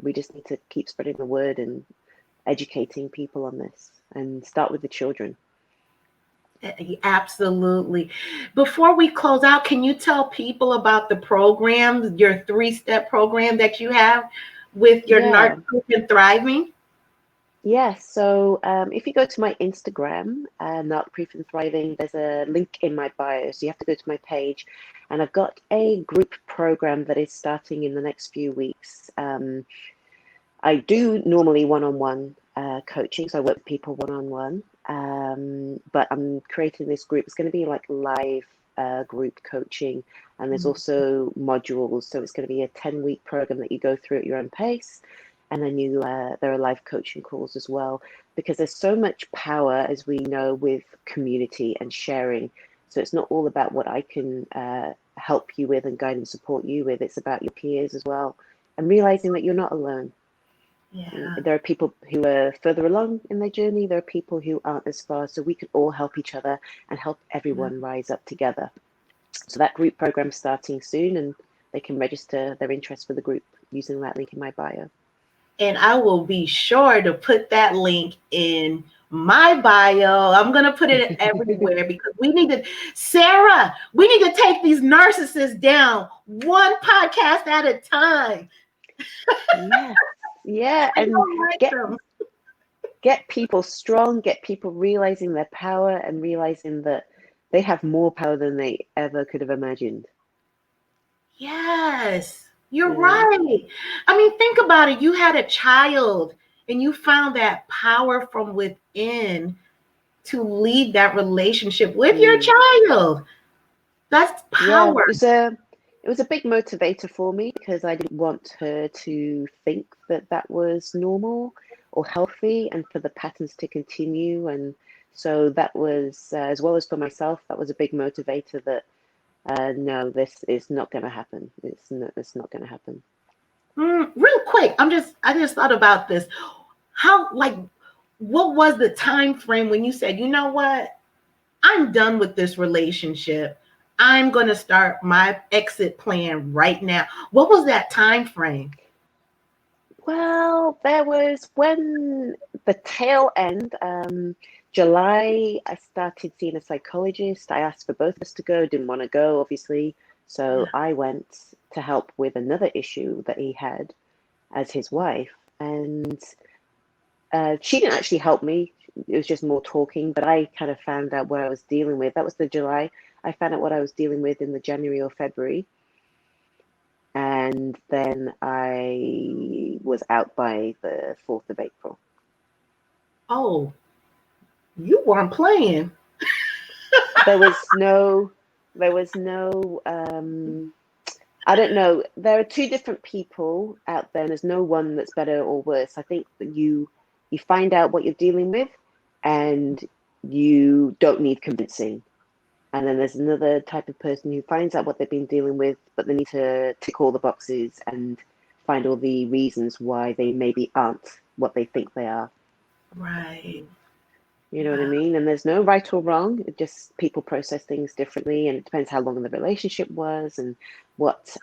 we just need to keep spreading the word and educating people on this and start with the children. Absolutely. Before we close out, can you tell people about the program, your 3-step program that you have with your Yeah. Narcissist and Thriving? Yes. So if you go to my Instagram, Narc Proof and Thriving, there's a link in my bio. So you have to go to my page. And I've got a group program that is starting in the next few weeks. I do normally one-on-one coaching. So I work with people one-on-one. But I'm creating this group. It's going to be like live group coaching. And there's also modules. So it's going to be a 10-week program that you go through at your own pace. And then there are live coaching calls as well, because there's so much power, as we know, with community and sharing. So it's not all about what I can help you with and guide and support you with. It's about your peers as well, and realizing that you're not alone. Yeah. There are people who are further along in their journey. There are people who aren't as far. So we can all help each other and help everyone rise up together. So that group program's starting soon, and they can register their interest for the group using that link in my bio. And I will be sure to put that link in my bio. I'm going to put it everywhere because Sarah, we need to take these narcissists down one podcast at a time. Yes. Yeah. I And don't like get them. get people strong, get people realizing their power and realizing that they have more power than they ever could have imagined. Yes, you're You know? right. I mean, think about it. You had a child and you found that power from within to lead that relationship with your Mm. child. That's Yeah. power. It was a big motivator for me because I didn't want her to think that that was normal or healthy and for the patterns to continue. And so that was, as well as for myself, that was a big motivator that no, this is not going to happen. It's not going to happen. Real quick, I just thought about this. What was the time frame when you said, you know what? I'm done with this relationship. I'm going to start my exit plan right now. What was that time frame? Well, there was when the tail end. July, I started seeing a psychologist. I asked for both of us to go, didn't want to go, obviously. So I went to help with another issue that he had as his wife. And she didn't actually help me. It was just more talking, but I kind of found out what I was dealing with. That was the July. I found out what I was dealing with in the January or February. And then I was out by the 4th of April. Oh, you weren't playing. There was no, I don't know. There are two different people out there, and there's no one that's better or worse. I think that you find out what you're dealing with, and you don't need convincing. And then there's another type of person who finds out what they've been dealing with, but they need to tick all the boxes and find all the reasons why they maybe aren't what they think they are. Right. You know what I mean? And there's no right or wrong. It just people process things differently, and it depends how long the relationship was and what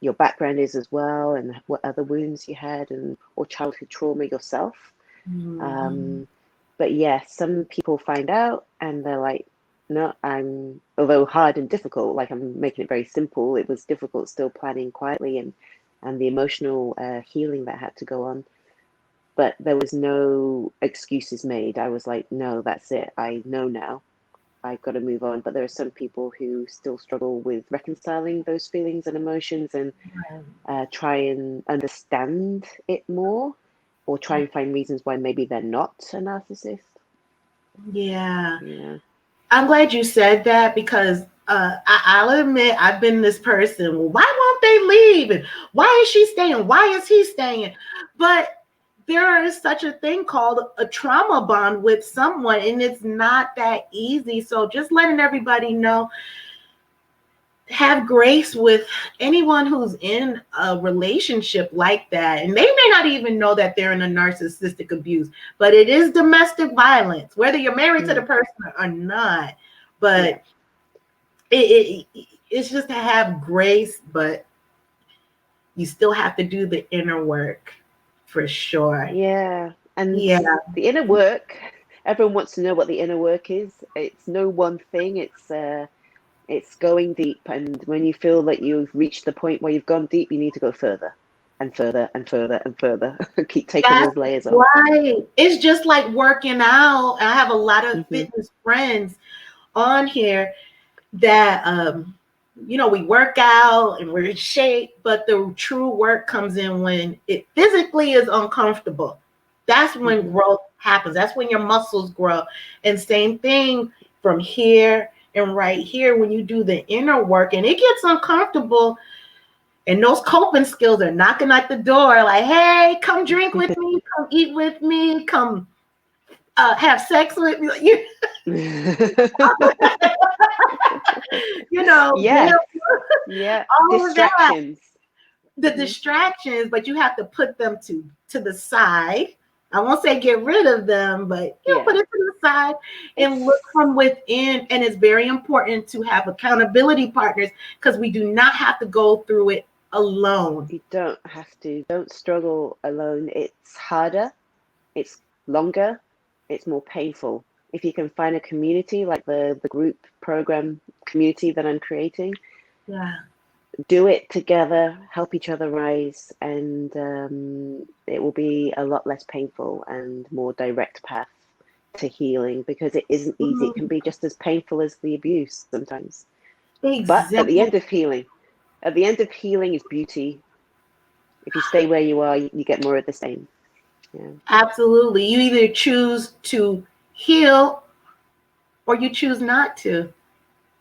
your background is as well, and what other wounds you had, and or childhood trauma yourself. Mm-hmm. But yeah, some people find out and they're like, no, although hard and difficult, like I'm making it very simple, it was difficult still planning quietly and the emotional healing that had to go on. But there was no excuses made. I was like, no, that's it. I know now. I've got to move on. But there are some people who still struggle with reconciling those feelings and emotions and try and understand it more, or try and find reasons why maybe they're not a narcissist. Yeah. Yeah. I'm glad you said that, because I'll admit I've been this person. Well, why won't they leave? And why is she staying? Why is he staying? But there is such a thing called a trauma bond with someone, and it's not that easy. So just letting everybody know, have grace with anyone who's in a relationship like that. And they may not even know that they're in a narcissistic abuse, but it is domestic violence, whether you're married to the person or not. But it's just to have grace, but you still have to do the inner work for sure. Yeah. And the inner work, everyone wants to know what the inner work is. It's no one thing. It's going deep, and when you feel that you've reached the point where you've gone deep, you need to go further and further and further and further. Keep taking those layers off. Right. It's just like working out. I have a lot of fitness friends on here that we work out and we're in shape, but the true work comes in when it physically is uncomfortable. That's when growth happens. That's when your muscles grow. And same thing from here and right here, when you do the inner work and it gets uncomfortable, and those coping skills are knocking at the door, like, hey, come drink with me, come eat with me, come have sex with me. All distractions. The distractions, but you have to put them to the side. I won't say get rid of them, but put it to the side and look from within. And it's very important to have accountability partners, because we do not have to go through it alone. You don't have to. Don't struggle alone. It's harder. It's longer. It's more painful. If you can find a community like the group program community that I'm creating, do it together, help each other rise, and it will be a lot less painful and more direct path to healing, because it isn't easy. It can be just as painful as the abuse sometimes. But at the end of healing is beauty. If you stay where you are, you get more of the same. Yeah. Absolutely. You either choose to heal or you choose not to.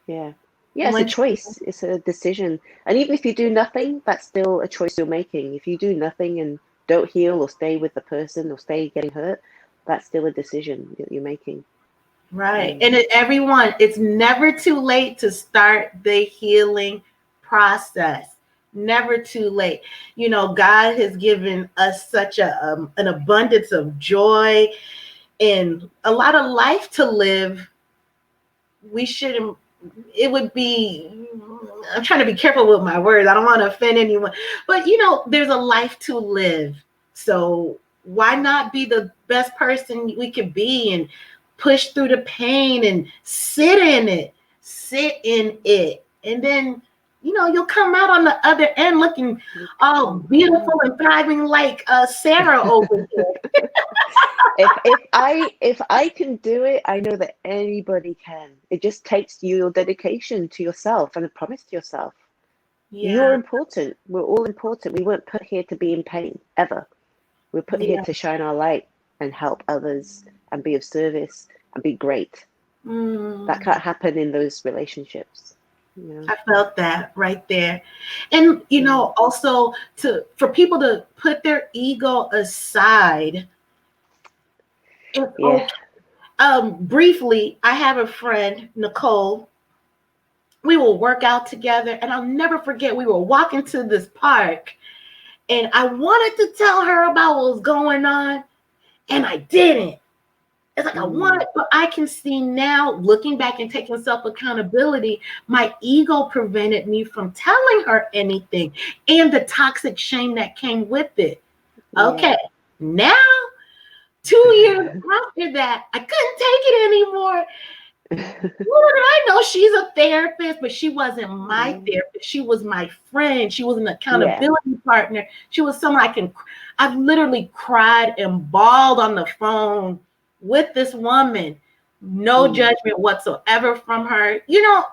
Yeah, it's a choice. It's a decision. And even if you do nothing, that's still a choice you're making. If you do nothing and don't heal or stay with the person or stay getting hurt, that's still a decision that you're making. Right. And everyone, it's never too late to start the healing process. Never too late. God has given us such an abundance of joy and a lot of life to live. I'm trying to be careful with my words. I don't want to offend anyone, but there's a life to live. So why not be the best person we can be and push through the pain and sit in it. And then, you'll come out on the other end looking all beautiful and thriving like Sarah over here. If I can do it, I know that anybody can. It just takes your dedication to yourself and a promise to yourself. Yeah. You're important. We're all important. We weren't put here to be in pain, ever. We're put here to shine our light and help others and be of service and be great. That can't happen in those relationships. I felt that right there. And, also for people to put their ego aside. Briefly, I have a friend, Nicole. We will work out together, and I'll never forget, we were walking to this park, and I wanted to tell her about what was going on, and I didn't. It's like I wanted, but I can see now, looking back and taking self-accountability, my ego prevented me from telling her anything, and the toxic shame that came with it. Okay, now, 2 years after that, I couldn't take it anymore. What did I know? She's a therapist, but she wasn't my therapist. She was my friend. She was an accountability partner. She was someone I've literally cried and bawled on the phone with this woman. No judgment whatsoever from her.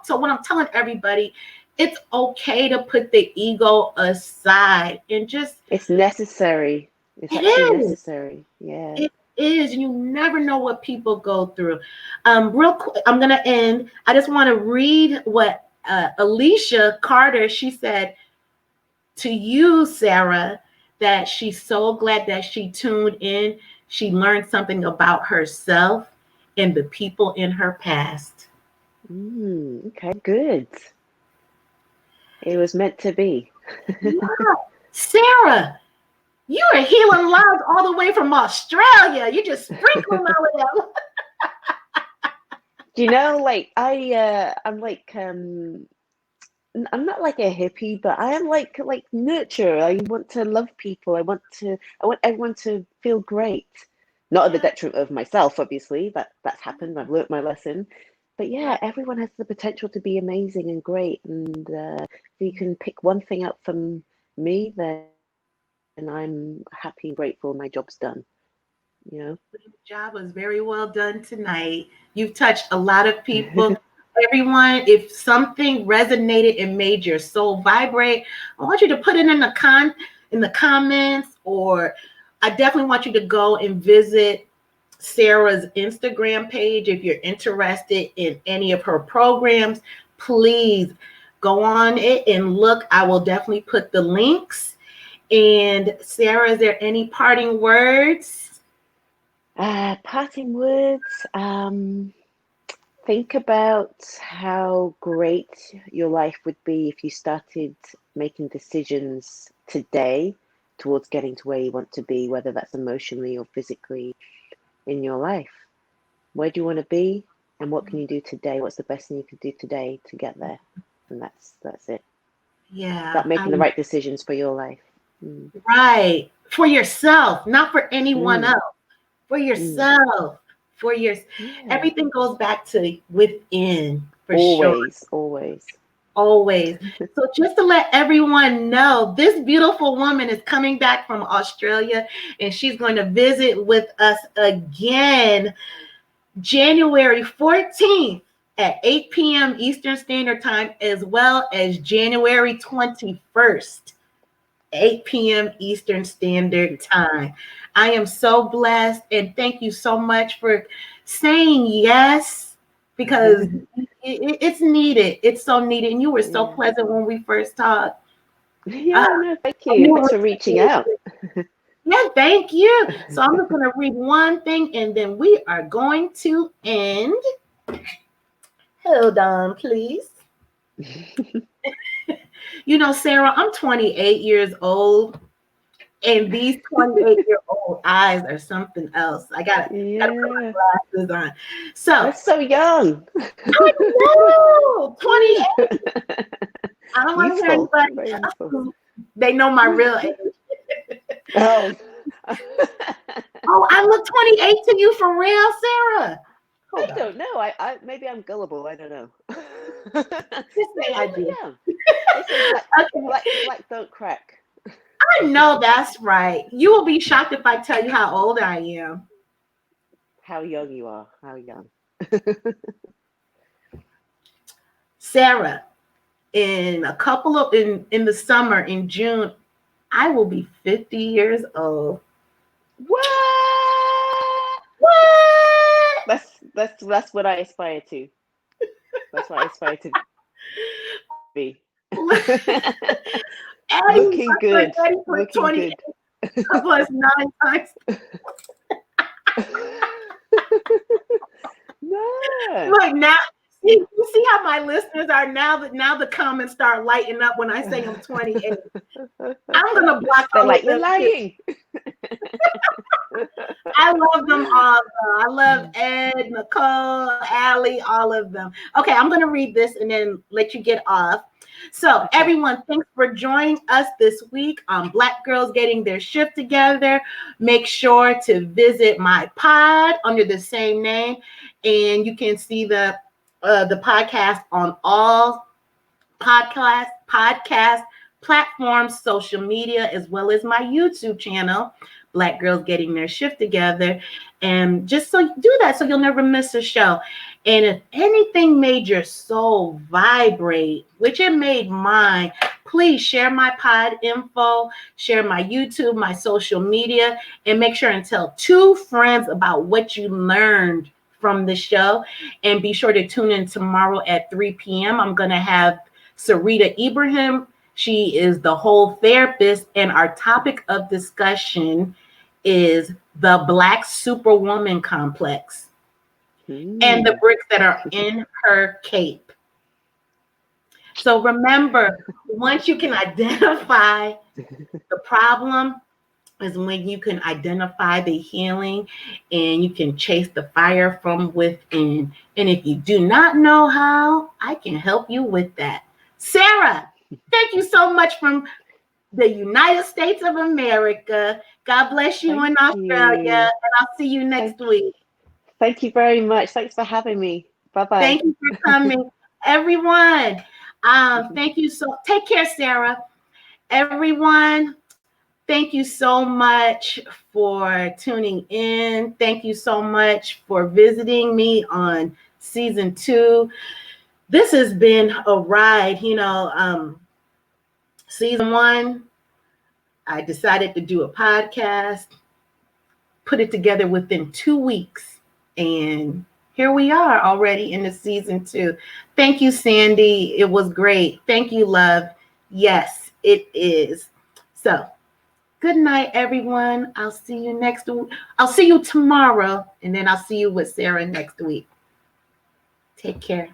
So when I'm telling everybody, it's okay to put the ego aside and just... It's necessary. It's actually necessary. Yeah. It is, and you never know what people go through. Real quick, I'm going to end. I just want to read what Alicia Carter, she said to you, Sarah, that she's so glad that she tuned in. She learned something about herself and the people in her past. Okay, good. It was meant to be. Sarah, you are healing lives all the way from Australia. You just sprinkling all of them. Do you know, I'm not like a hippie, but I am like nurture. I want to love people. I want everyone to feel great. Not at the detriment of myself, obviously. That's happened. I've learnt my lesson. But everyone has the potential to be amazing and great. And if you can pick one thing up from me, then I'm happy and grateful my job's done. The job was very well done tonight. You've touched a lot of people. Everyone, if something resonated and made your soul vibrate, I want you to put it in the comments, or I definitely want you to go and visit Sarah's Instagram page if you're interested in any of her programs. Please go on it and look. I will definitely put the links. And Sarah, is there any parting words? Parting words. Think about how great your life would be if you started making decisions today towards getting to where you want to be, whether that's emotionally or physically in your life. Where do you want to be, and what can you do today? What's the best thing you could do today to get there? And that's it. Yeah. Start making the right decisions for your life. Right. For yourself, not for anyone else. For yourself. For your everything goes back to within. Always. So just to let everyone know, this beautiful woman is coming back from Australia, and she's going to visit with us again January 14th at 8 p.m. Eastern Standard Time, as well as January 21st, 8 p.m. Eastern Standard Time. I am so blessed, and thank you so much for saying yes, because it's needed. It's so needed, and you were so pleasant when we first talked. Thank you. Thanks for reaching out. Thank you. So I'm just going to read one thing, and then we are going to end. Hold on, please. Sarah, I'm 28 years old, and these 28-year-old eyes are something else. I got to put my glasses on. So that's so young. I know, 28. I don't want to hear anybody. They know my real age. Oh, I look 28 to you for real, Sarah? I don't know. I maybe I'm gullible. I don't know. Just say I do. Yeah. They say black don't crack. I know that's right. You will be shocked if I tell you how old I am. How young you are. How young. Sarah, in the summer, in June, I will be 50 years old. What? What? That's what I aspire to. That's what I aspire to be. Looking good. Looking good. Plus 9 times. No. Look now, you see how my listeners are now the comments start lighting up when I say I'm 28. I'm gonna block They're all like, of you're them. lying. I love them all. Though. I love Ed, Nicole, Allie, all of them. Okay, I'm gonna read this and then let you get off. So, everyone, thanks for joining us this week on Black Girls Getting Their Shift Together. Make sure to visit my pod under the same name, and you can see the podcast on all podcast platforms, social media, as well as my YouTube channel, Black Girls Getting Their Shift Together. And just so you do that so you'll never miss a show. And if anything made your soul vibrate, which it made mine, please share my pod info, share my YouTube, my social media, and make sure and tell 2 friends about what you learned from the show. And be sure to tune in tomorrow at 3 p.m. I'm going to have Sarita Ibrahim. She is the whole therapist, and our topic of discussion is the Black Superwoman complex and the bricks that are in her cape. So remember, once you can identify the problem is when you can identify the healing and you can chase the fire from within. And if you do not know how, I can help you with that. Sarah, thank you so much from the United States of America. God bless you in Australia. And I'll see you next week. Thank you very much. Thanks for having me. Bye-bye. Thank you for coming. Everyone, thank you. Take care, Sarah. Everyone, thank you so much for tuning in. Thank you so much for visiting me on season 2. This has been a ride. Season 1, I decided to do a podcast, put it together within 2 weeks, and here we are already in the season 2. Thank you, Sandy. It was great. Thank you, love. Yes, it is. So, good night, everyone. I'll see you next week. I'll see you tomorrow, and then I'll see you with Sarah next week. Take care.